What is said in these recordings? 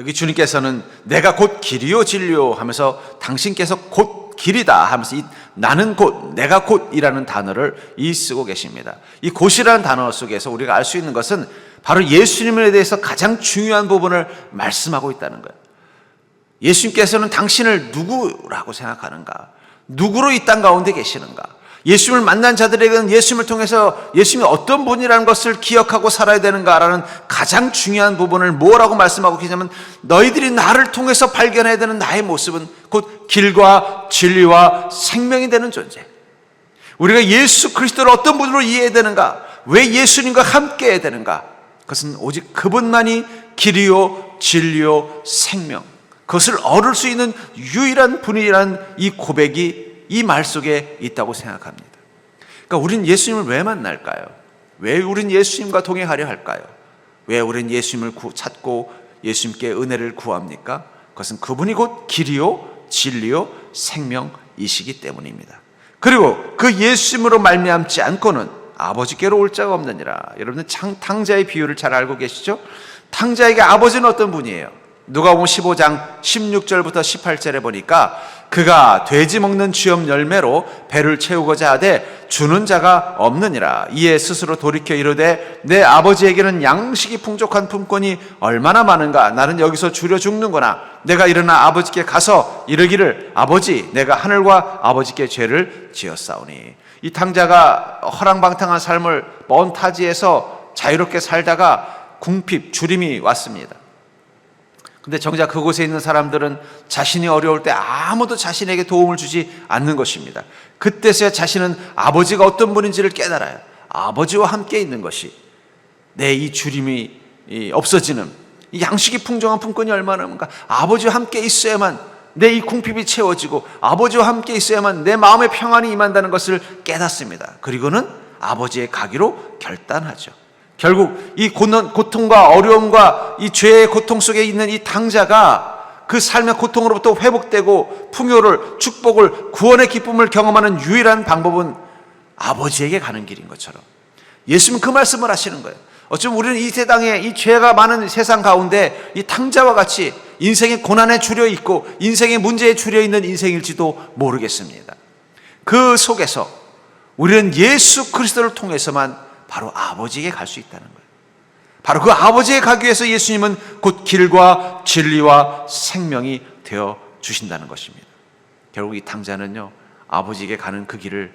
여기 주님께서는 내가 곧 길이요 진리요 하면서 당신께서 곧 길이다 하면서 이 나는 곧, 내가 곧이라는 단어를 쓰고 계십니다. 이 곧이라는 단어 속에서 우리가 알 수 있는 것은 바로 예수님에 대해서 가장 중요한 부분을 말씀하고 있다는 거예요. 예수님께서는 당신을 누구라고 생각하는가? 누구로 이 땅 가운데 계시는가? 예수님을 만난 자들에게는 예수님을 통해서 예수님이 어떤 분이라는 것을 기억하고 살아야 되는가라는 가장 중요한 부분을 뭐라고 말씀하고 계시냐면, 너희들이 나를 통해서 발견해야 되는 나의 모습은 곧 길과 진리와 생명이 되는 존재. 우리가 예수 그리스도를 어떤 분으로 이해해야 되는가? 왜 예수님과 함께 해야 되는가? 그것은 오직 그분만이 길이요 진리요 생명, 그것을 얻을 수 있는 유일한 분이라는 이 고백이 이 말 속에 있다고 생각합니다. 그러니까 우린 예수님을 왜 만날까요? 왜 우린 예수님과 동행하려 할까요? 왜 우린 예수님을 찾고 예수님께 은혜를 구합니까? 그것은 그분이 곧 길이요 진리요 생명이시기 때문입니다. 그리고 그 예수님으로 말미암지 않고는 아버지께로 올 자가 없느니라. 여러분들 탕자의 비유를 잘 알고 계시죠? 탕자에게 아버지는 어떤 분이에요? 누가복음 15장 16절부터 18절에 보니까 그가 돼지 먹는 쥐업 열매로 배를 채우고자 하되 주는 자가 없느니라. 이에 스스로 돌이켜 이르되 내 아버지에게는 양식이 풍족한 품권이 얼마나 많은가. 나는 여기서 줄여 죽는구나. 내가 일어나 아버지께 가서 이르기를 아버지, 내가 하늘과 아버지께 죄를 지었사오니. 이 탕자가 허랑방탕한 삶을 먼 타지에서 자유롭게 살다가 궁핍, 주림이 왔습니다. 근데 정작 그곳에 있는 사람들은 자신이 어려울 때 아무도 자신에게 도움을 주지 않는 것입니다. 그때서야 자신은 아버지가 어떤 분인지를 깨달아요. 아버지와 함께 있는 것이 내 이 주림이 없어지는, 이 양식이 풍성한 품권이 얼마나 많은가. 아버지와 함께 있어야만 내 이 궁핍이 채워지고 아버지와 함께 있어야만 내 마음의 평안이 임한다는 것을 깨닫습니다. 그리고는 아버지의 가기로 결단하죠. 결국 이 고통과 어려움과 이 죄의 고통 속에 있는 이 탕자가 그 삶의 고통으로부터 회복되고 풍요를, 축복을, 구원의 기쁨을 경험하는 유일한 방법은 아버지에게 가는 길인 것처럼 예수님은 그 말씀을 하시는 거예요. 어쩌면 우리는 이 세상에, 이 죄가 많은 세상 가운데 이 탕자와 같이 인생의 고난에 줄여 있고 인생의 문제에 줄여 있는 인생일지도 모르겠습니다. 그 속에서 우리는 예수 그리스도를 통해서만 바로 아버지에게 갈 수 있다는 거예요. 바로 그 아버지에 가기 위해서 예수님은 곧 길과 진리와 생명이 되어 주신다는 것입니다. 결국 이 탕자는요, 아버지에게 가는 그 길을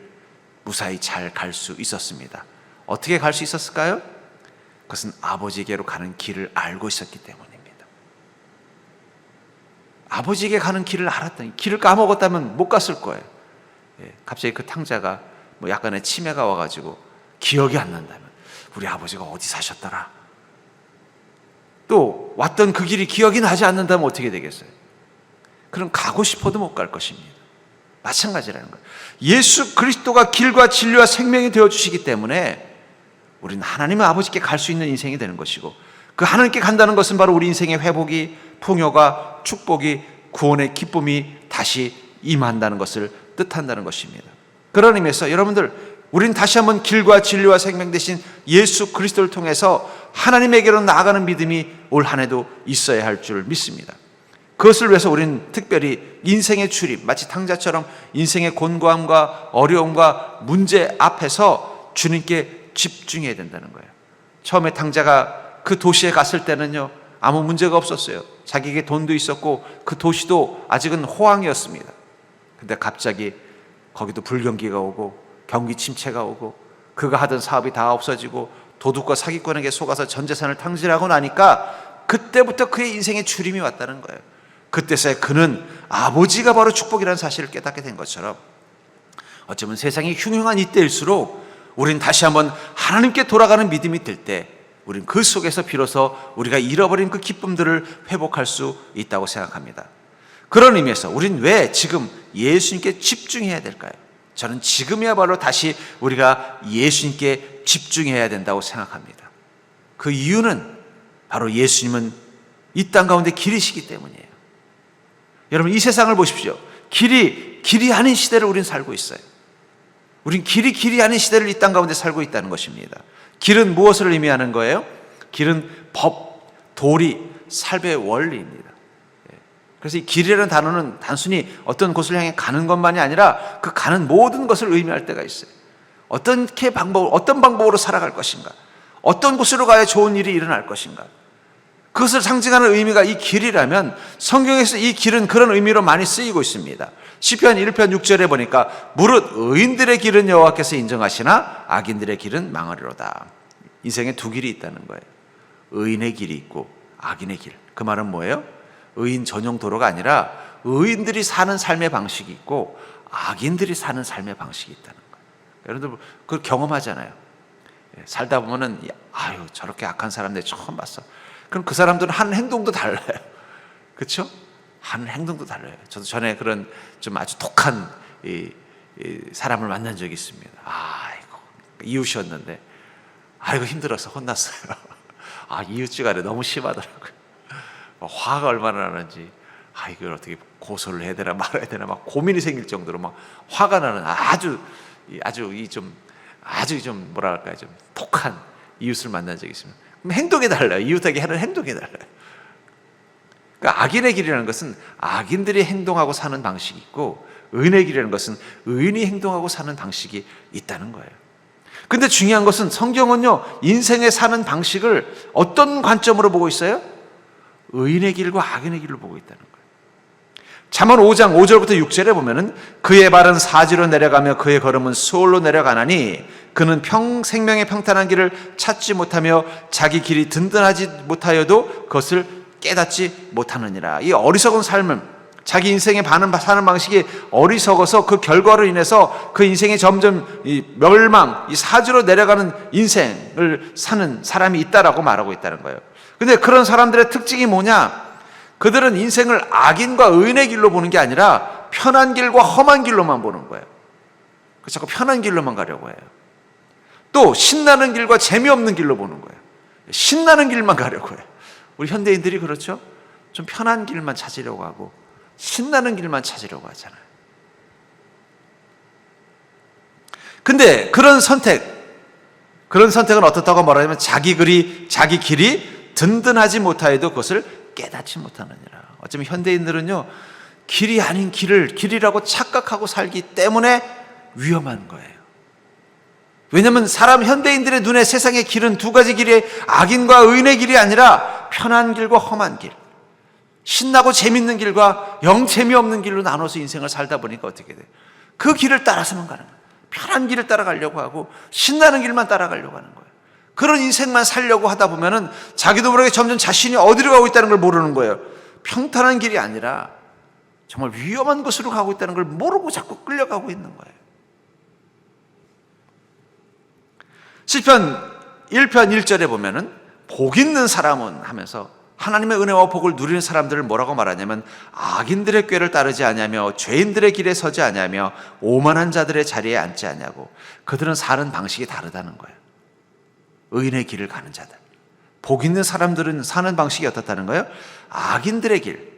무사히 잘 갈 수 있었습니다. 어떻게 갈 수 있었을까요? 그것은 아버지에게로 가는 길을 알고 있었기 때문입니다. 아버지에게 가는 길을 알았더니, 길을 까먹었다면 못 갔을 거예요. 갑자기 그 탕자가 약간의 치매가 와가지고 기억이 안 난다면, 우리 아버지가 어디 사셨더라, 또 왔던 그 길이 기억이 나지 않는다면 어떻게 되겠어요? 그럼 가고 싶어도 못 갈 것입니다. 마찬가지라는 거예요. 예수 그리스도가 길과 진리와 생명이 되어주시기 때문에 우리는 하나님의 아버지께 갈 수 있는 인생이 되는 것이고, 그 하나님께 간다는 것은 바로 우리 인생의 회복이, 풍요가, 축복이, 구원의 기쁨이 다시 임한다는 것을 뜻한다는 것입니다. 그런 의미에서 여러분들, 우린 다시 한번 길과 진리와 생명 대신 예수 그리스도를 통해서 하나님에게로 나아가는 믿음이 올 한 해도 있어야 할 줄 믿습니다. 그것을 위해서 우리는 특별히 인생의 출입, 마치 탕자처럼 인생의 곤고함과 어려움과 문제 앞에서 주님께 집중해야 된다는 거예요. 처음에 탕자가 그 도시에 갔을 때는요, 아무 문제가 없었어요. 자기에게 돈도 있었고 그 도시도 아직은 호황이었습니다. 근데 갑자기 거기도 불경기가 오고 경기 침체가 오고 그가 하던 사업이 다 없어지고 도둑과 사기꾼에게 속아서 전 재산을 탕진하고 나니까 그때부터 그의 인생의 주림이 왔다는 거예요. 그때서야 그는 아버지가 바로 축복이라는 사실을 깨닫게 된 것처럼, 어쩌면 세상이 흉흉한 이때일수록 우린 다시 한번 하나님께 돌아가는 믿음이 들 때 우린 그 속에서 비로소 우리가 잃어버린 그 기쁨들을 회복할 수 있다고 생각합니다. 그런 의미에서 우린 왜 지금 예수님께 집중해야 될까요? 저는 지금이야말로 다시 우리가 예수님께 집중해야 된다고 생각합니다. 그 이유는 바로 예수님은 이 땅 가운데 길이시기 때문이에요. 여러분, 이 세상을 보십시오. 길이 아닌 시대를 우린 살고 있어요. 우린 길이 아닌 시대를 이 땅 가운데 살고 있다는 것입니다. 길은 무엇을 의미하는 거예요? 길은 법, 도리, 삶의 원리입니다. 그래서 이 길이라는 단어는 단순히 어떤 곳을 향해 가는 것만이 아니라 그 가는 모든 것을 의미할 때가 있어요. 어떤 방법으로 살아갈 것인가, 어떤 곳으로 가야 좋은 일이 일어날 것인가, 그것을 상징하는 의미가 이 길이라면 성경에서 이 길은 그런 의미로 많이 쓰이고 있습니다. 시편 1편 6절에 보니까 무릇 의인들의 길은 여호와께서 인정하시나 악인들의 길은 망하리로다. 인생에 두 길이 있다는 거예요. 의인의 길이 있고 악인의 길. 그 말은 뭐예요? 의인 전용 도로가 아니라 의인들이 사는 삶의 방식이 있고 악인들이 사는 삶의 방식이 있다는 거예요. 여러분들 그걸 경험하잖아요. 살다 보면은 아유 저렇게 악한 사람 내가 처음 봤어. 그럼 그 사람들은 하는 행동도 달라요. 그렇죠? 하는 행동도 달라요. 저도 전에 그런 좀 아주 독한 이 사람을 만난 적이 있습니다. 아이고 이웃이었는데 아이고 힘들어서 혼났어요. 아 이웃지간에 너무 심하더라고요. 화가 얼마나 나는지 이걸 어떻게 고소를 해야 되나 말아야 되나 막 고민이 생길 정도로 막 화가 나는 아주 좀 뭐랄까요 좀 독한 이웃을 만난 적이 있습니다. 그럼 행동이 달라요. 이웃에게 하는 행동이 달라요. 그러니까 악인의 길이라는 것은 악인들이 행동하고 사는 방식이 있고 의인의 길이라는 것은 의인이 행동하고 사는 방식이 있다는 거예요. 근데 중요한 것은 성경은요 인생의 사는 방식을 어떤 관점으로 보고 있어요? 의인의 길과 악인의 길로 보고 있다는 거예요. 잠언 5장 5절부터 6절에 보면은 그의 발은 사지로 내려가며 그의 걸음은 수월로 내려가나니 그는 생명의 평탄한 길을 찾지 못하며 자기 길이 든든하지 못하여도 그것을 깨닫지 못하느니라. 이 어리석은 삶은 자기 인생의 사는 방식이 어리석어서 그 결과로 인해서 그 인생이 점점 이 멸망, 이 사지로 내려가는 인생을 사는 사람이 있다라고 말하고 있다는 거예요. 근데 그런 사람들의 특징이 뭐냐? 그들은 인생을 악인과 의인의 길로 보는 게 아니라 편한 길과 험한 길로만 보는 거예요. 자꾸 편한 길로만 가려고 해요. 또 신나는 길과 재미없는 길로 보는 거예요. 신나는 길만 가려고 해요. 우리 현대인들이 그렇죠? 좀 편한 길만 찾으려고 하고 신나는 길만 찾으려고 하잖아요. 근데 그런 선택은 어떻다고 말하냐면 자기 길이 든든하지 못하여도 그것을 깨닫지 못하느니라. 어쩌면 현대인들은요 길이 아닌 길이라고 착각하고 살기 때문에 위험한 거예요. 왜냐하면 현대인들의 눈에 세상의 길은 두 가지 길이 악인과 의인의 길이 아니라 편한 길과 험한 길, 신나고 재밌는 길과 영 재미없는 길로 나눠서 인생을 살다 보니까 어떻게 돼요? 그 길을 따라서만 가는 거예요. 편한 길을 따라가려고 하고 신나는 길만 따라가려고 하는 거예요. 그런 인생만 살려고 하다 보면은 자기도 모르게 점점 자신이 어디로 가고 있다는 걸 모르는 거예요. 평탄한 길이 아니라 정말 위험한 곳으로 가고 있다는 걸 모르고 자꾸 끌려가고 있는 거예요. 시편 1편 1절에 보면은 복 있는 사람은 하면서 하나님의 은혜와 복을 누리는 사람들을 뭐라고 말하냐면 악인들의 꾀를 따르지 아니하며 죄인들의 길에 서지 아니하며 오만한 자들의 자리에 앉지 아니하고 그들은 사는 방식이 다르다는 거예요. 의인의 길을 가는 자들, 복 있는 사람들은 사는 방식이 어떻다는 거예요? 악인들의 길,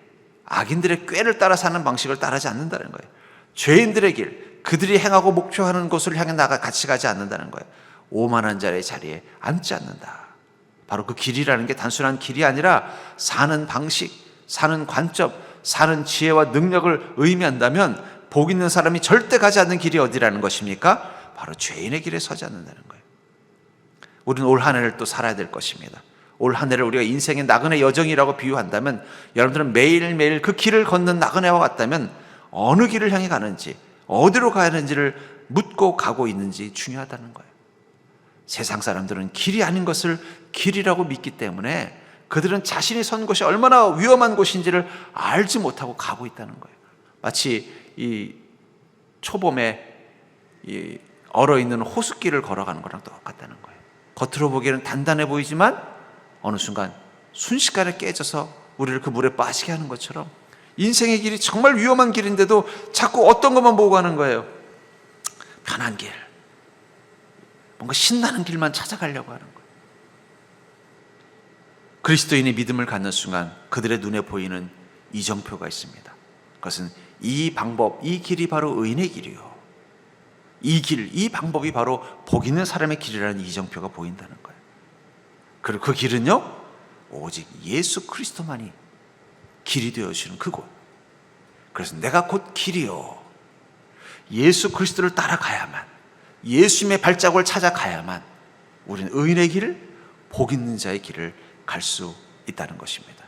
악인들의 꾀를 따라 사는 방식을 따르지 않는다는 거예요. 죄인들의 길, 그들이 행하고 목표하는 곳을 향해 같이 가지 않는다는 거예요. 오만한 자의 자리에 앉지 않는다. 바로 그 길이라는 게 단순한 길이 아니라 사는 방식, 사는 관점, 사는 지혜와 능력을 의미한다면 복 있는 사람이 절대 가지 않는 길이 어디라는 것입니까? 바로 죄인의 길에 서지 않는다는 거예요. 우리는 올 한 해를 또 살아야 될 것입니다. 올 한 해를 우리가 인생의 나그네 여정이라고 비유한다면 여러분들은 매일매일 그 길을 걷는 나그네와 같다면 어느 길을 향해 가는지, 어디로 가야 하는지를 묻고 가고 있는지 중요하다는 거예요. 세상 사람들은 길이 아닌 것을 길이라고 믿기 때문에 그들은 자신이 선 곳이 얼마나 위험한 곳인지를 알지 못하고 가고 있다는 거예요. 마치 이 초봄에 이 얼어있는 호숫길을 걸어가는 거랑 똑같다는 거예요. 겉으로 보기에는 단단해 보이지만 어느 순간 순식간에 깨져서 우리를 그 물에 빠지게 하는 것처럼 인생의 길이 정말 위험한 길인데도 자꾸 어떤 것만 보고 가는 거예요. 편한 길, 뭔가 신나는 길만 찾아가려고 하는 거예요. 그리스도인이 믿음을 갖는 순간 그들의 눈에 보이는 이정표가 있습니다. 그것은 이 방법, 이 길이 바로 의인의 길이요, 이 길, 이 방법이 바로 복 있는 사람의 길이라는 이정표가 보인다는 거예요. 그리고 그 길은요 오직 예수 그리스도만이 길이 되어주시는 그곳. 그래서 내가 곧 길이요. 예수 그리스도를 따라가야만, 예수님의 발자국을 찾아가야만 우리는 의인의 길을, 복 있는 자의 길을 갈 수 있다는 것입니다.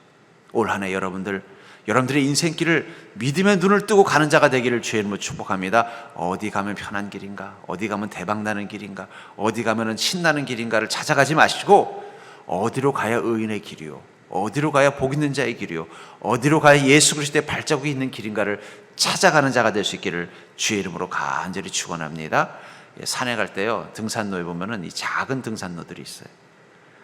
올 한 해 여러분들의 인생길을 믿음의 눈을 뜨고 가는 자가 되기를 주의 이름으로 축복합니다. 어디 가면 편한 길인가, 어디 가면 대박나는 길인가, 어디 가면 신나는 길인가를 찾아가지 마시고 어디로 가야 의인의 길이요, 어디로 가야 복 있는 자의 길이요, 어디로 가야 예수 그리스도의 발자국이 있는 길인가를 찾아가는 자가 될 수 있기를 주의 이름으로 간절히 축원합니다. 산에 갈 때요, 등산로에 보면은 이 작은 등산로들이 있어요.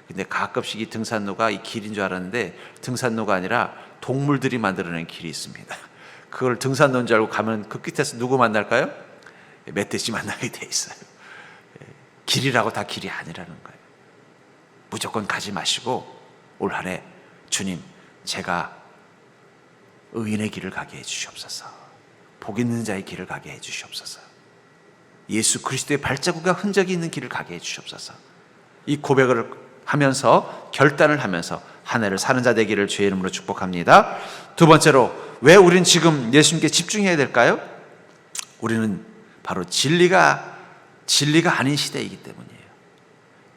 근데 가끔씩 이 등산로가 이 길인 줄 알았는데 등산로가 아니라 동물들이 만들어낸 길이 있습니다. 그걸 등산로인 줄 알고 가면 그 끝에서 누구 만날까요? 멧돼지 만나게 돼 있어요. 길이라고 다 길이 아니라는 거예요. 무조건 가지 마시고 올 한 해 주님, 제가 의인의 길을 가게 해주시옵소서, 복 있는 자의 길을 가게 해주시옵소서, 예수 그리스도의 발자국과 흔적이 있는 길을 가게 해주시옵소서. 이 고백을 하면서, 결단을 하면서 한 해를 사는 자 되기를 주의 이름으로 축복합니다. 두 번째로, 왜 우리는 지금 예수님께 집중해야 될까요? 우리는 바로 진리가 아닌 시대이기 때문이에요.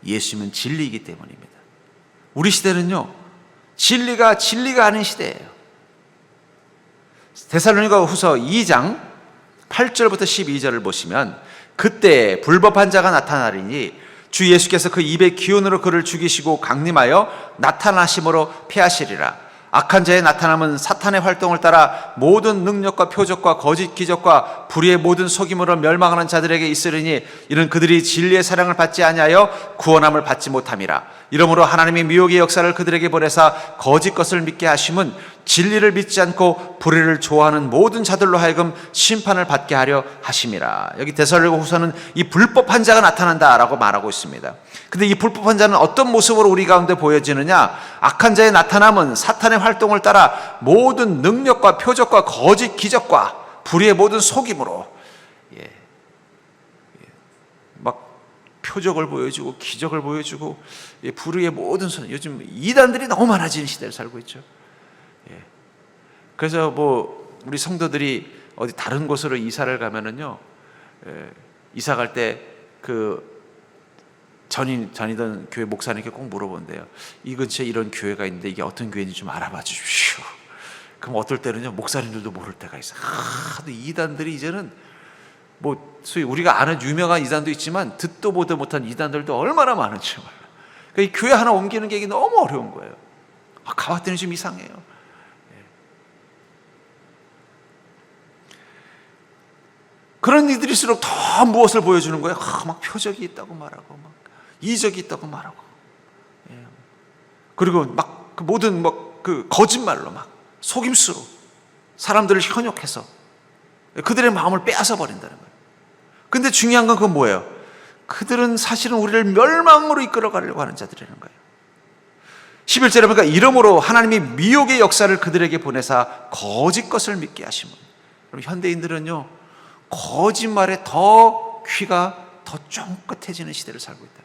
예수님은 진리이기 때문입니다. 우리 시대는요, 진리가 아닌 시대예요. 데살로니가 후서 2장 8절부터 12절을 보시면, 그때 불법한 자가 나타나리니 주 예수께서 그 입의 기운으로 그를 죽이시고 강림하여 나타나심으로 패하시리라. 악한 자의 나타남은 사탄의 활동을 따라 모든 능력과 표적과 거짓 기적과 불의의 모든 속임으로 멸망하는 자들에게 있으리니 이는 그들이 진리의 사랑을 받지 아니하여 구원함을 받지 못함이라. 이러므로 하나님이 미혹의 역사를 그들에게 보내사 거짓 것을 믿게 하심은 진리를 믿지 않고 불의를 좋아하는 모든 자들로 하여금 심판을 받게 하려 하심이라. 여기 데살로니가 후서는 이 불법한 자가 나타난다라고 말하고 있습니다. 근데 이 불법한 자는 어떤 모습으로 우리 가운데 보여지느냐? 악한 자의 나타남은 사탄의 활동을 따라 모든 능력과 표적과 거짓 기적과 불의의 모든 속임으로, 막 표적을 보여주고 기적을 보여주고 불의의 모든 요즘 이단들이 너무 많아지는 시대를 살고 있죠. 그래서 우리 성도들이 어디 다른 곳으로 이사를 가면은요, 이사 갈 때 전이던 교회 목사님께 꼭 물어본대요. 이 근처에 이런 교회가 있는데 이게 어떤 교회인지 좀 알아봐 주십시오. 그럼 어떨 때는요, 목사님들도 모를 때가 있어요. 하도 이단들이 이제는 소위 우리가 아는 유명한 이단도 있지만 듣도 보도 못한 이단들도 얼마나 많은지 몰라요. 그러니까 이 교회 하나 옮기는 게 너무 어려운 거예요. 가봤더니 좀 이상해요. 그런 이들일수록 더 무엇을 보여주는 거예요? 막 표적이 있다고 말하고, 막 이적이 있다고 말하고, 그리고 막 그 모든 그 거짓말로 막 속임수로 사람들을 현혹해서 그들의 마음을 빼앗아 버린다는 거예요. 근데 중요한 건 그건 뭐예요? 그들은 사실은 우리를 멸망으로 이끌어가려고 하는 자들이라는 거예요. 11절에 보니까 이러므로 하나님이 미혹의 역사를 그들에게 보내사 거짓 것을 믿게 하시면, 그럼 현대인들은요, 거짓말에 더 귀가 더 쫑긋해지는 시대를 살고 있다.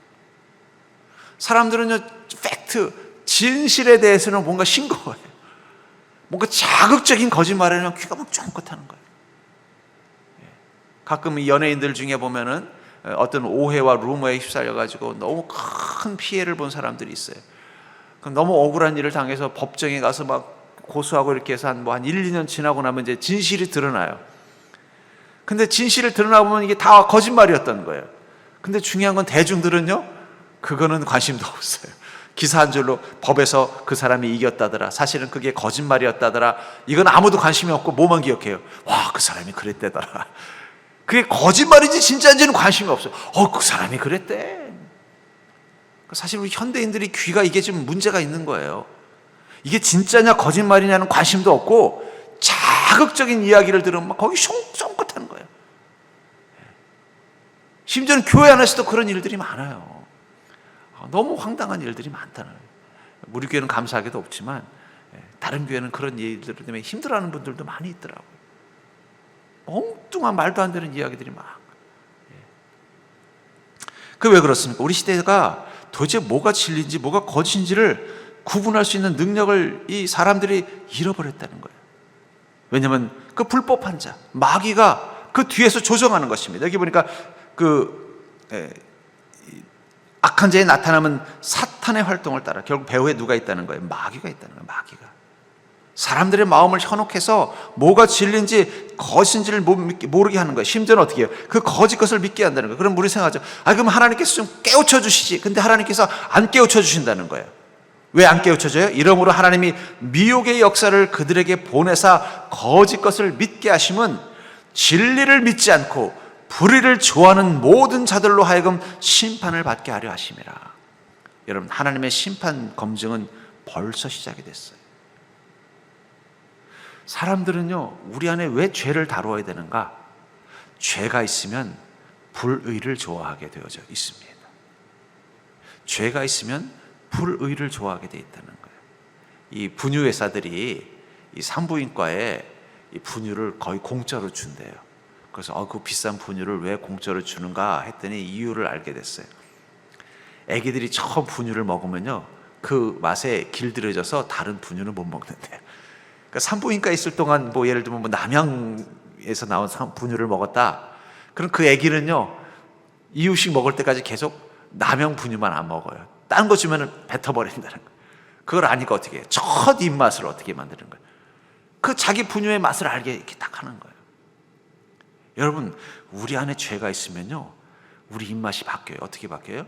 사람들은요, 팩트, 진실에 대해서는 뭔가 싱거워해요. 뭔가 자극적인 거짓말에는 귀가 막 쫑긋하는 거예요. 가끔 이 연예인들 중에 보면은 어떤 오해와 루머에 휩쓸려가지고 너무 큰 피해를 본 사람들이 있어요. 그럼 너무 억울한 일을 당해서 법정에 가서 막 고소하고 이렇게 해서 한 1, 2년 지나고 나면 이제 진실이 드러나요. 근데 진실을 드러나보면 이게 다 거짓말이었던 거예요. 근데 중요한 건 대중들은요, 그거는 관심도 없어요. 기사 한 줄로 법에서 그 사람이 이겼다더라, 사실은 그게 거짓말이었다더라, 이건 아무도 관심이 없고 뭐만 기억해요? 와, 그 사람이 그랬대더라. 그게 거짓말인지 진짜인지는 관심이 없어요. 그 사람이 그랬대. 사실 우리 현대인들이 귀가 이게 좀 문제가 있는 거예요. 이게 진짜냐 거짓말이냐는 관심도 없고 자극적인 이야기를 들으면 막 거기 숑숑긋하는 거예요. 심지어는 교회 안에서도 그런 일들이 많아요. 너무 황당한 일들이 많다는 거예요. 우리 교회는 감사하게도 없지만 다른 교회는 그런 일들 때문에 힘들어하는 분들도 많이 있더라고요. 엉뚱한 말도 안 되는 이야기들이 막. 그 왜 그렇습니까? 우리 시대가 도대체 뭐가 진리인지 뭐가 거짓인지를 구분할 수 있는 능력을 이 사람들이 잃어버렸다는 거예요. 왜냐하면 그 불법한 자, 마귀가 그 뒤에서 조정하는 것입니다. 여기 보니까 악한 자의 나타나면 사탄의 활동을 따라 결국 배후에 누가 있다는 거예요? 마귀가 있다는 거예요. 마귀가. 사람들의 마음을 현혹해서 뭐가 진리인지 거짓인지를 모르게 하는 거예요. 심지어는 어떻게 해요? 그 거짓 것을 믿게 한다는 거예요. 그럼 우리 생각하죠. 그럼 하나님께서 좀 깨우쳐 주시지. 근데 하나님께서 안 깨우쳐 주신다는 거예요. 왜 안 깨우쳐져요? 이러므로 하나님이 미혹의 역사를 그들에게 보내사 거짓 것을 믿게 하심은 진리를 믿지 않고 불의를 좋아하는 모든 자들로 하여금 심판을 받게 하려 하심이라. 여러분, 하나님의 심판 검증은 벌써 시작이 됐어요. 사람들은요, 우리 안에 왜 죄를 다루어야 되는가? 죄가 있으면 불의를 좋아하게 되어져 있습니다. 죄가 있으면 불의를 좋아하게 되어 있다는 거예요. 이 분유회사들이 이 산부인과에 이 분유를 거의 공짜로 준대요. 그래서 그 비싼 분유를 왜 공짜로 주는가 했더니 이유를 알게 됐어요. 아기들이 처음 분유를 먹으면요, 그 맛에 길들여져서 다른 분유는 못 먹는데요. 그러니까 산부인과에 있을 동안 예를 들면 남양에서 나온 분유를 먹었다. 그럼 그 아기는요, 이유식 먹을 때까지 계속 남양 분유만 안 먹어요. 딴 거 주면은 뱉어버린다는 거예요. 그걸 아니까 어떻게 해요? 첫 입맛을 어떻게 만드는 거예요? 그 자기 분유의 맛을 알게 이렇게 딱 하는 거예요. 여러분, 우리 안에 죄가 있으면요, 우리 입맛이 바뀌어요. 어떻게 바뀌어요?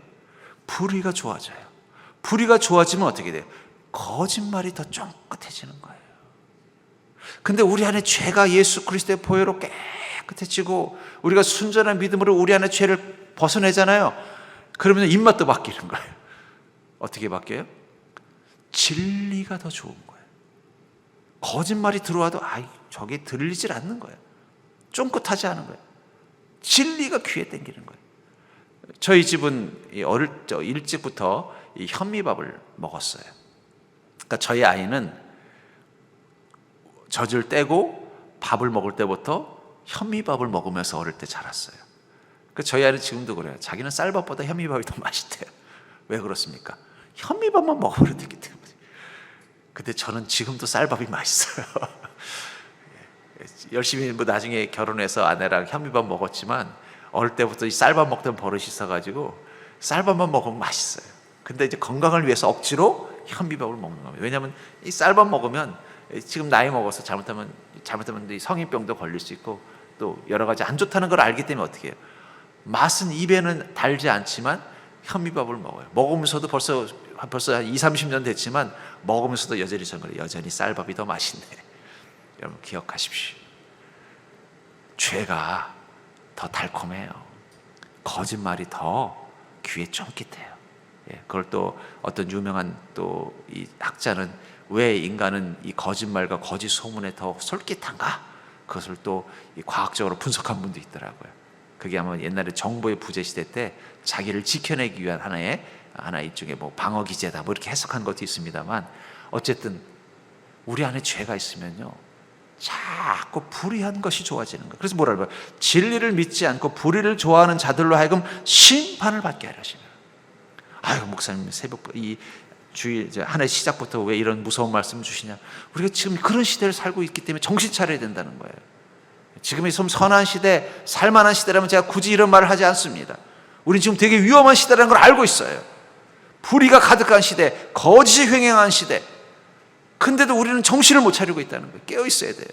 불의가 좋아져요. 불의가 좋아지면 어떻게 돼요? 거짓말이 더 쫑긋해지는 거예요. 근데 우리 안에 죄가 예수 그리스도의 보혈로 깨끗해지고 우리가 순전한 믿음으로 우리 안에 죄를 벗어내잖아요. 그러면 입맛도 바뀌는 거예요. 어떻게 바뀌어요? 진리가 더 좋은 거예요. 거짓말이 들어와도 저게 들리질 않는 거예요. 쫑긋하지 않은 거예요. 진리가 귀에 땡기는 거예요. 저희 집은 어릴 적 일찍부터 이 현미밥을 먹었어요. 그러니까 저희 아이는 젖을 떼고 밥을 먹을 때부터 현미밥을 먹으면서 어릴 때 자랐어요. 저희 아이는 지금도 그래요. 자기는 쌀밥보다 현미밥이 더 맛있대요. 왜 그렇습니까? 현미밥만 먹어버렸기 때문에. 근데 저는 지금도 쌀밥이 맛있어요. 열심히 나중에 결혼해서 아내랑 현미밥 먹었지만 어릴 때부터 이 쌀밥 먹던 버릇이 있어가지고 쌀밥만 먹으면 맛있어요. 근데 이제 건강을 위해서 억지로 현미밥을 먹는 겁니다. 왜냐하면 이 쌀밥 먹으면 지금 나이 먹어서 잘못하면 성인병도 걸릴 수 있고 또 여러 가지 안 좋다는 걸 알기 때문에 어떻게 해요? 맛은 입에는 달지 않지만 현미밥을 먹어요. 먹으면서도 벌써 한 20, 30년 됐지만 먹으면서도 여전히 여전히 쌀밥이 더 맛있네. 여러분 기억하십시오. 죄가 더 달콤해요. 거짓말이 더 귀에 쫑깃해요. 그걸 또 어떤 유명한 또 이 학자는 왜 인간은 이 거짓말과 거짓 소문에 더 솔깃한가? 그것을 또 과학적으로 분석한 분도 있더라고요. 그게 아마 옛날에 정보의 부재 시대 때 자기를 지켜내기 위한 하나의 일종의 방어 기제다 이렇게 해석한 것도 있습니다만, 어쨌든 우리 안에 죄가 있으면요 자꾸 불의한 것이 좋아지는 거예요. 그래서 뭐라 그래요? 진리를 믿지 않고 불의를 좋아하는 자들로 하여금 심판을 받게 하려 하십니다. 목사님 새벽 이 주일 한 해 시작부터 왜 이런 무서운 말씀을 주시냐? 우리가 지금 그런 시대를 살고 있기 때문에 정신 차려야 된다는 거예요. 지금이 좀 선한 시대, 살만한 시대라면 제가 굳이 이런 말을 하지 않습니다. 우린 지금 되게 위험한 시대라는 걸 알고 있어요. 불의가 가득한 시대, 거짓이 횡행한 시대. 근데도 우리는 정신을 못 차리고 있다는 거예요. 깨어 있어야 돼요.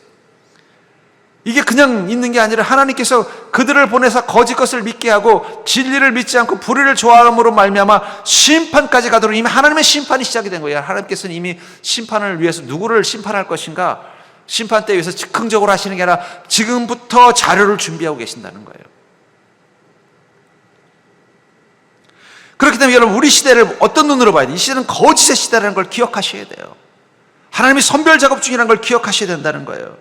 이게 그냥 있는 게 아니라 하나님께서 그들을 보내서 거짓 것을 믿게 하고 진리를 믿지 않고 불의를 좋아함으로 말미암아 심판까지 가도록 이미 하나님의 심판이 시작이 된 거예요. 하나님께서는 이미 심판을 위해서 누구를 심판할 것인가, 심판 때 위해서 즉흥적으로 하시는 게 아니라 지금부터 자료를 준비하고 계신다는 거예요. 그렇기 때문에 여러분, 우리 시대를 어떤 눈으로 봐야 돼요? 이 시대는 거짓의 시대라는 걸 기억하셔야 돼요. 하나님이 선별 작업 중이라는 걸 기억하셔야 된다는 거예요.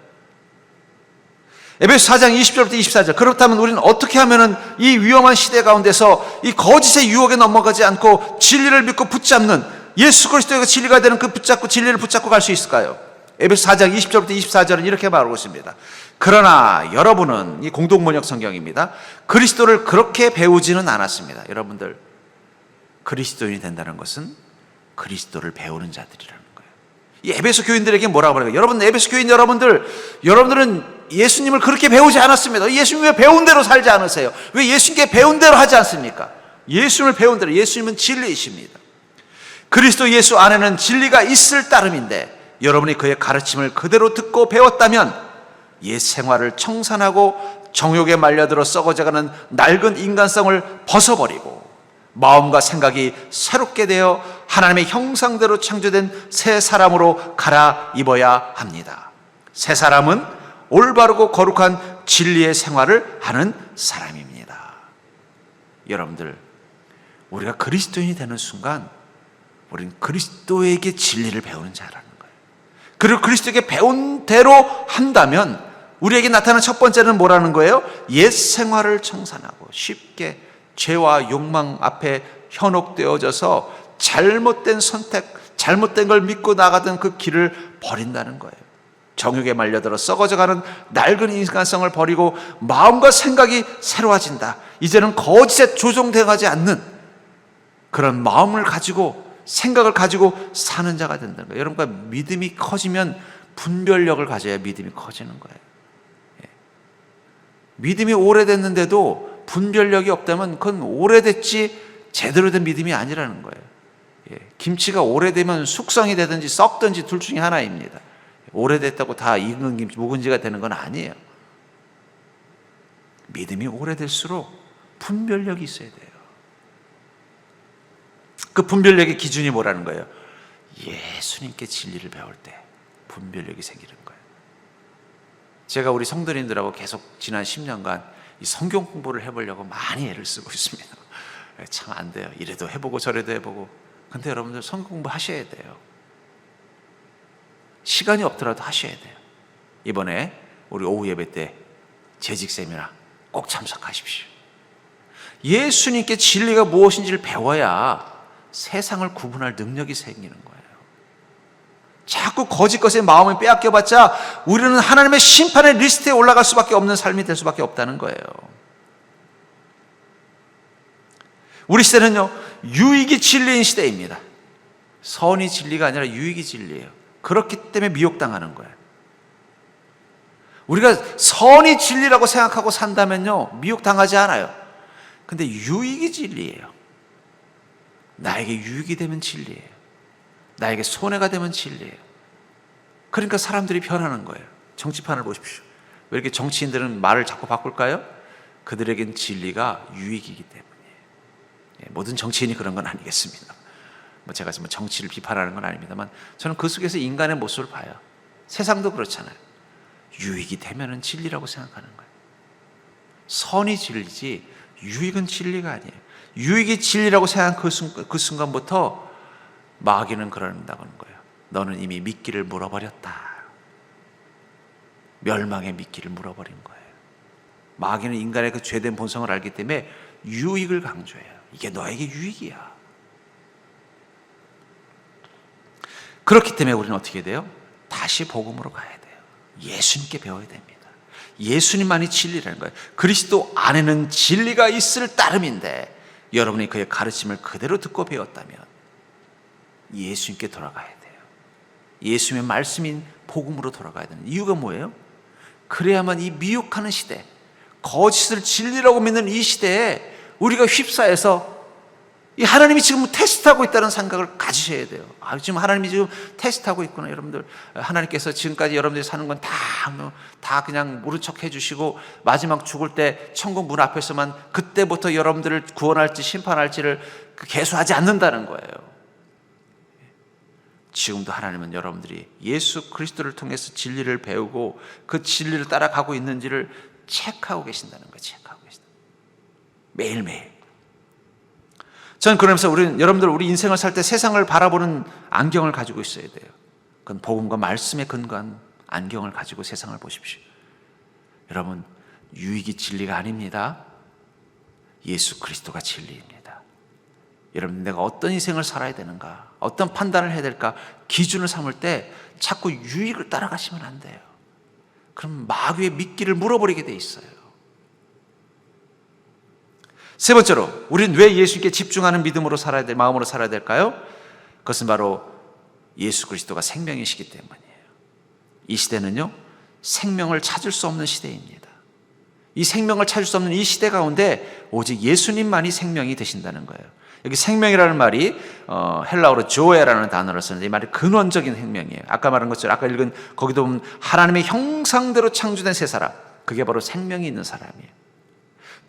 에베소 4장 20절부터 24절. 그렇다면 우리는 어떻게 하면은 이 위험한 시대 가운데서 이 거짓의 유혹에 넘어가지 않고 진리를 믿고 붙잡는, 예수 그리스도가 진리가 되는 그 진리를 붙잡고 갈 수 있을까요? 에베소 4장 20절부터 24절은 이렇게 말하고 있습니다. 그러나 여러분은, 이 공동번역 성경입니다, 그리스도를 그렇게 배우지는 않았습니다. 여러분들, 그리스도인이 된다는 것은 그리스도를 배우는 자들이라는 거예요. 이 에베소 교인들에게 뭐라고 말해요? 여러분, 에베소 교인 여러분들은 예수님을 그렇게 배우지 않았습니다. 예수님 왜 배운 대로 살지 않으세요? 왜 예수님께 배운 대로 하지 않습니까? 예수님을 배운 대로. 예수님은 진리이십니다. 그리스도 예수 안에는 진리가 있을 따름인데, 여러분이 그의 가르침을 그대로 듣고 배웠다면 옛 생활을 청산하고 정욕에 말려들어 썩어져가는 낡은 인간성을 벗어버리고 마음과 생각이 새롭게 되어 하나님의 형상대로 창조된 새 사람으로 갈아입어야 합니다. 새 사람은 올바르고 거룩한 진리의 생활을 하는 사람입니다. 여러분들, 우리가 그리스도인이 되는 순간 우리는 그리스도에게 진리를 배우는 자라는 거예요. 그리고 그리스도에게 배운 대로 한다면 우리에게 나타나는 첫 번째는 뭐라는 거예요? 옛 생활을 청산하고 쉽게 죄와 욕망 앞에 현혹되어져서 잘못된 선택, 잘못된 걸 믿고 나가던 그 길을 버린다는 거예요. 정욕에 말려들어 썩어져가는 낡은 인간성을 버리고 마음과 생각이 새로워진다. 이제는 거짓에 조종되어가지 않는 그런 마음을 가지고, 생각을 가지고 사는 자가 된다는 거예요. 여러분과 믿음이 커지면 분별력을 가져야 믿음이 커지는 거예요. 믿음이 오래됐는데도 분별력이 없다면 그건 오래됐지 제대로 된 믿음이 아니라는 거예요. 김치가 오래되면 숙성이 되든지 썩든지 둘 중에 하나입니다. 오래됐다고 다 익은 김치, 묵은지가 되는 건 아니에요. 믿음이 오래될수록 분별력이 있어야 돼요. 그 분별력의 기준이 뭐라는 거예요? 예수님께 진리를 배울 때 분별력이 생기는 거예요. 제가 우리 성도님들하고 계속 지난 10년간 이 성경 공부를 해보려고 많이 애를 쓰고 있습니다. 참 안 돼요. 이래도 해보고 저래도 해보고. 근데 여러분들 성경 공부 하셔야 돼요. 시간이 없더라도 하셔야 돼요. 이번에 우리 오후 예배 때 재직 세미나 꼭 참석하십시오. 예수님께 진리가 무엇인지를 배워야 세상을 구분할 능력이 생기는 거예요. 자꾸 거짓 것에 마음을 빼앗겨봤자 우리는 하나님의 심판의 리스트에 올라갈 수밖에 없는 삶이 될 수밖에 없다는 거예요. 우리 시대는요, 유익이 진리인 시대입니다. 선이 진리가 아니라 유익이 진리예요. 그렇기 때문에 미혹당하는 거예요. 우리가 선이 진리라고 생각하고 산다면요, 미혹당하지 않아요. 근데 유익이 진리예요. 나에게 유익이 되면 진리예요. 나에게 손해가 되면 진리예요. 그러니까 사람들이 변하는 거예요. 정치판을 보십시오. 왜 이렇게 정치인들은 말을 자꾸 바꿀까요? 그들에겐 진리가 유익이기 때문이에요. 모든 정치인이 그런 건 아니겠습니다. 제가 정치를 비판하는 건 아닙니다만, 저는 그 속에서 인간의 모습을 봐요. 세상도 그렇잖아요. 유익이 되면은 진리라고 생각하는 거예요. 선이 진리지 유익은 진리가 아니에요. 유익이 진리라고 생각한 그 순간부터 마귀는 그런다고 하는 거예요. 너는 이미 미끼를 물어버렸다. 멸망의 미끼를 물어버린 거예요. 마귀는 인간의 그 죄된 본성을 알기 때문에 유익을 강조해요. 이게 너에게 유익이야. 그렇기 때문에 우리는 어떻게 돼요? 다시 복음으로 가야 돼요. 예수님께 배워야 됩니다. 예수님만이 진리라는 거예요. 그리스도 안에는 진리가 있을 따름인데, 여러분이 그의 가르침을 그대로 듣고 배웠다면 예수님께 돌아가야 돼요. 예수님의 말씀인 복음으로 돌아가야 되는 이유가 뭐예요? 그래야만 이 미혹하는 시대, 거짓을 진리라고 믿는 이 시대에 우리가 휩싸여서 이 하나님이 지금 테스트하고 있다는 생각을 가지셔야 돼요. 지금 하나님이 지금 테스트하고 있구나. 여러분들, 하나님께서 지금까지 여러분들이 사는 건 다 그냥 모른 척 해주시고 마지막 죽을 때 천국 문 앞에서만 그때부터 여러분들을 구원할지 심판할지를 계수하지 않는다는 거예요. 지금도 하나님은 여러분들이 예수 그리스도를 통해서 진리를 배우고 그 진리를 따라가고 있는지를 체크하고 계신다는 거예요. 체크하고 계신다. 매일매일. 저는 그러면서 여러분들 우리 인생을 살 때 세상을 바라보는 안경을 가지고 있어야 돼요. 그건 복음과 말씀에 근거한 안경을 가지고 세상을 보십시오. 여러분, 유익이 진리가 아닙니다. 예수 그리스도가 진리입니다. 여러분, 내가 어떤 인생을 살아야 되는가, 어떤 판단을 해야 될까 기준을 삼을 때 자꾸 유익을 따라가시면 안 돼요. 그럼 마귀의 미끼를 물어버리게 돼 있어요. 세 번째로, 우리는 왜 예수님께 집중하는 믿음으로 살아야 될, 마음으로 살아야 될까요? 그것은 바로 예수 그리스도가 생명이시기 때문이에요. 이 시대는요, 생명을 찾을 수 없는 시대입니다. 이 생명을 찾을 수 없는 이 시대 가운데 오직 예수님만이 생명이 되신다는 거예요. 여기 생명이라는 말이 헬라어로 조에라는 단어를 쓰는데 이 말이 근원적인 생명이에요. 아까 말한 것처럼 아까 읽은 거기도 보면 하나님의 형상대로 창조된 새 사람, 그게 바로 생명이 있는 사람이에요.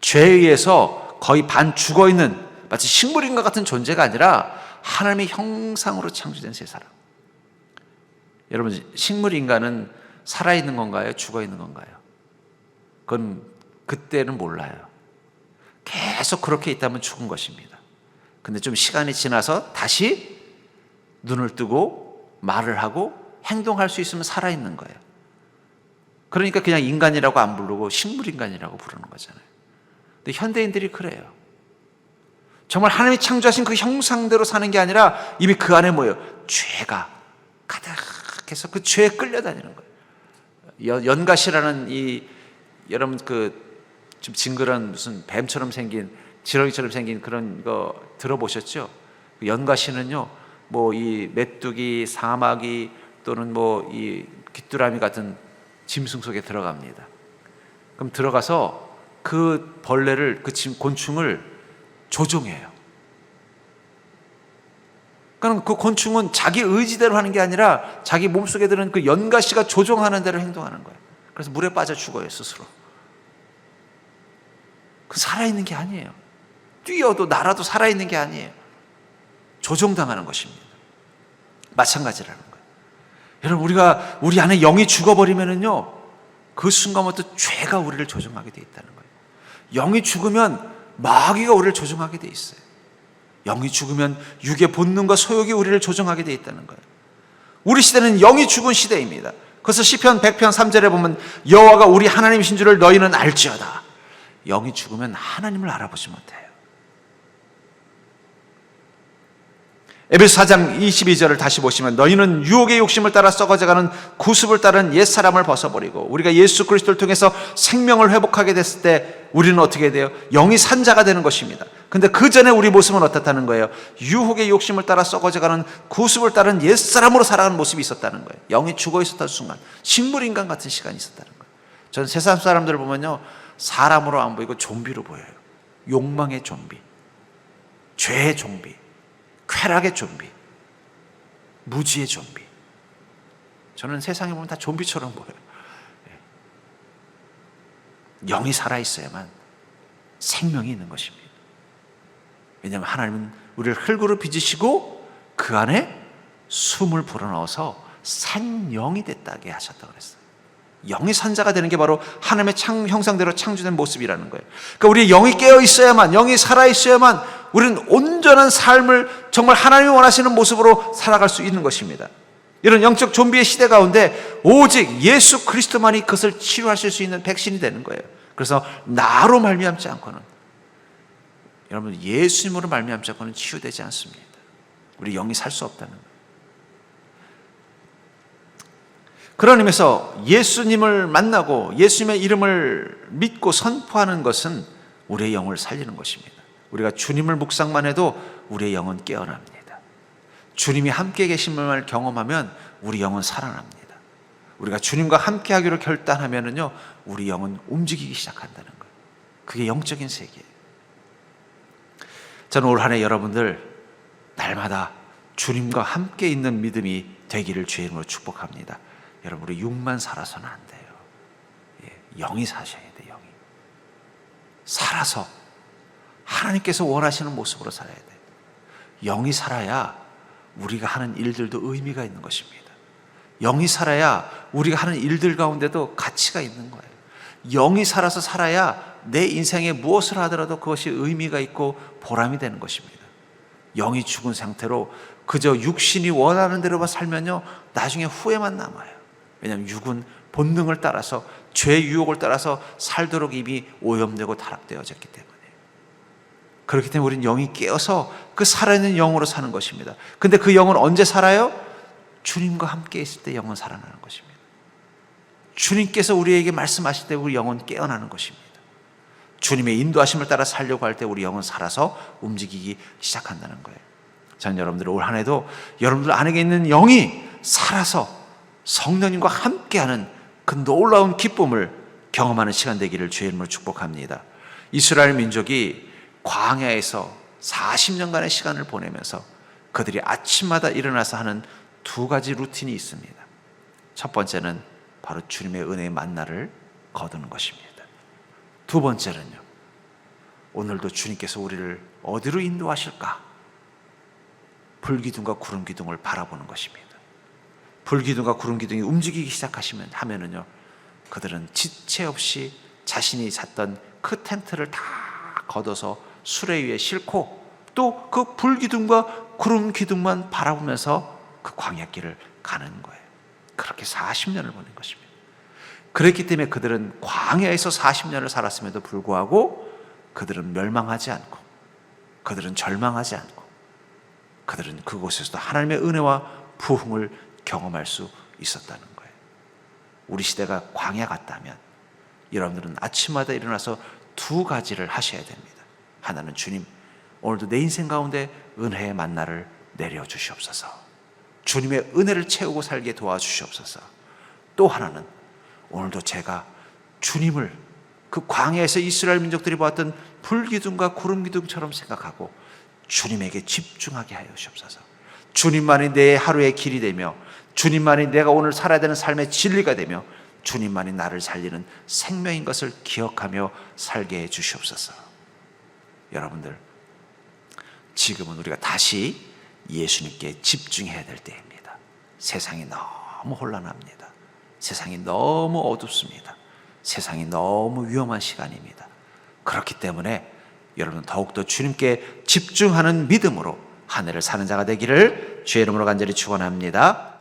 죄에 의해서 거의 반 죽어있는 마치 식물인과 같은 존재가 아니라 하나님의 형상으로 창조된 새 사람. 여러분, 식물인간은 살아있는 건가요? 죽어있는 건가요? 그건 그때는 몰라요. 계속 그렇게 있다면 죽은 것입니다. 근데 좀 시간이 지나서 다시 눈을 뜨고 말을 하고 행동할 수 있으면 살아있는 거예요. 그러니까 그냥 인간이라고 안 부르고 식물인간이라고 부르는 거잖아요. 근데 현대인들이 그래요. 정말 하나님이 창조하신 그 형상대로 사는 게 아니라 이미 그 안에 뭐예요? 죄가 가득해서 그 죄에 끌려다니는 거예요. 연가시라는 이 여러분 좀 징그러운 무슨 뱀처럼 생긴 지렁이처럼 생긴 그런 거 들어보셨죠? 연가시는요, 뭐 이 메뚜기, 사마귀 또는 뭐 이 귀뚜라미 같은 짐승 속에 들어갑니다. 그럼 들어가서 그 벌레를 곤충을 조종해요. 그러니까 그 곤충은 자기 의지대로 하는 게 아니라 자기 몸속에 드는 그 연가시가 조종하는 대로 행동하는 거예요. 그래서 물에 빠져 죽어요, 스스로. 그 살아있는 게 아니에요. 뛰어도 날아도 살아있는 게 아니에요. 조종당하는 것입니다. 마찬가지라는 거예요. 여러분, 우리 안에 영이 죽어버리면은요, 그 순간부터 죄가 우리를 조종하게 돼 있다는 거예요. 영이 죽으면 마귀가 우리를 조종하게 돼 있어요. 영이 죽으면 육의 본능과 소욕이 우리를 조종하게 돼 있다는 거예요. 우리 시대는 영이 죽은 시대입니다. 그래서 시편 100편 3절에 보면 여호와가 우리 하나님이신 줄을 너희는 알지어다. 영이 죽으면 하나님을 알아보지 못해요. 에베소 4장 22절을 다시 보시면 너희는 유혹의 욕심을 따라 썩어져가는 구습을 따른 옛사람을 벗어버리고 우리가 예수 그리스도를 통해서 생명을 회복하게 됐을 때 우리는 어떻게 돼요? 영이 산 자가 되는 것입니다. 근데 그 전에 우리 모습은 어떻다는 거예요? 유혹의 욕심을 따라 썩어져가는 구습을 따른 옛사람으로 살아가는 모습이 있었다는 거예요. 영이 죽어 있었던 순간, 식물인간 같은 시간이 있었다는 거예요. 저는 세상 사람들을 보면요, 사람으로 안 보이고 좀비로 보여요. 욕망의 좀비, 죄의 좀비, 쾌락의 좀비, 무지의 좀비. 저는 세상에 보면 다 좀비처럼 보여요. 영이 살아있어야만 생명이 있는 것입니다. 왜냐하면 하나님은 우리를 흙으로 빚으시고 그 안에 숨을 불어넣어서 생명이 됐다게 하셨다고 그랬어요. 영이 산자가 되는 게 바로 하나님의 형상대로 창조된 모습이라는 거예요. 그러니까 우리 영이 깨어 있어야만, 영이 살아 있어야만 우리는 온전한 삶을 정말 하나님이 원하시는 모습으로 살아갈 수 있는 것입니다. 이런 영적 좀비의 시대 가운데 오직 예수 그리스도만이 그것을 치료하실 수 있는 백신이 되는 거예요. 그래서 나로 말미암지 않고는, 여러분, 예수님으로 말미암지 않고는 치유되지 않습니다. 우리 영이 살 수 없다는 거예요. 그런 의미에서 예수님을 만나고 예수님의 이름을 믿고 선포하는 것은 우리의 영을 살리는 것입니다. 우리가 주님을 묵상만 해도 우리의 영은 깨어납니다. 주님이 함께 계심을 경험하면 우리 영은 살아납니다. 우리가 주님과 함께 하기로 결단하면은요, 우리 영은 움직이기 시작한다는 거예요. 그게 영적인 세계예요. 저는 올 한 해 여러분들 날마다 주님과 함께 있는 믿음이 되기를 주의 이름으로 축복합니다. 여러분, 우리 육만 살아서는 안 돼요. 영이 사셔야 돼요. 영이 살아서 하나님께서 원하시는 모습으로 살아야 돼요. 영이 살아야 우리가 하는 일들도 의미가 있는 것입니다. 영이 살아야 우리가 하는 일들 가운데도 가치가 있는 거예요. 영이 살아서 살아야 내 인생에 무엇을 하더라도 그것이 의미가 있고 보람이 되는 것입니다. 영이 죽은 상태로 그저 육신이 원하는 대로만 살면요, 나중에 후회만 남아요. 왜냐하면 육은 본능을 따라서, 죄의 유혹을 따라서 살도록 이미 오염되고 타락되어졌기 때문에. 그렇기 때문에 우리는 영이 깨어서 그 살아있는 영으로 사는 것입니다. 근데 그 영은 언제 살아요? 주님과 함께 있을 때 영은 살아나는 것입니다. 주님께서 우리에게 말씀하실 때 우리 영은 깨어나는 것입니다. 주님의 인도하심을 따라 살려고 할 때 우리 영은 살아서 움직이기 시작한다는 거예요. 전 여러분들 올 한 해도 여러분들 안에 있는 영이 살아서 성령님과 함께하는 그 놀라운 기쁨을 경험하는 시간 되기를 주의 이름으로 축복합니다. 이스라엘 민족이 광야에서 40년간의 시간을 보내면서 그들이 아침마다 일어나서 하는 두 가지 루틴이 있습니다. 첫 번째는 바로 주님의 은혜의 만나를 거두는 것입니다. 두 번째는요, 오늘도 주님께서 우리를 어디로 인도하실까? 불기둥과 구름기둥을 바라보는 것입니다. 불기둥과 구름기둥이 움직이기 하면은요, 그들은 지체 없이 자신이 잤던 그 텐트를 다 걷어서 수레 위에 싣고 또 그 불기둥과 구름기둥만 바라보면서 그 광야길을 가는 거예요. 그렇게 40년을 보낸 것입니다. 그랬기 때문에 그들은 광야에서 40년을 살았음에도 불구하고 그들은 멸망하지 않고, 그들은 절망하지 않고, 그들은 그곳에서도 하나님의 은혜와 부흥을 경험할 수 있었다는 거예요. 우리 시대가 광야 같다면 여러분들은 아침마다 일어나서 두 가지를 하셔야 됩니다. 하나는 주님, 오늘도 내 인생 가운데 은혜의 만나를 내려주시옵소서. 주님의 은혜를 채우고 살게 도와주시옵소서. 또 하나는 오늘도 제가 주님을 그 광야에서 이스라엘 민족들이 보았던 불기둥과 구름기둥처럼 생각하고 주님에게 집중하게 하여 주옵소서. 주님만이 내 하루의 길이 되며, 주님만이 내가 오늘 살아야 되는 삶의 진리가 되며, 주님만이 나를 살리는 생명인 것을 기억하며 살게 해 주시옵소서. 여러분들, 지금은 우리가 다시 예수님께 집중해야 될 때입니다. 세상이 너무 혼란합니다. 세상이 너무 어둡습니다. 세상이 너무 위험한 시간입니다. 그렇기 때문에 여러분 더욱더 주님께 집중하는 믿음으로 한 해를 사는 자가 되기를 주의 이름으로 간절히 축원합니다.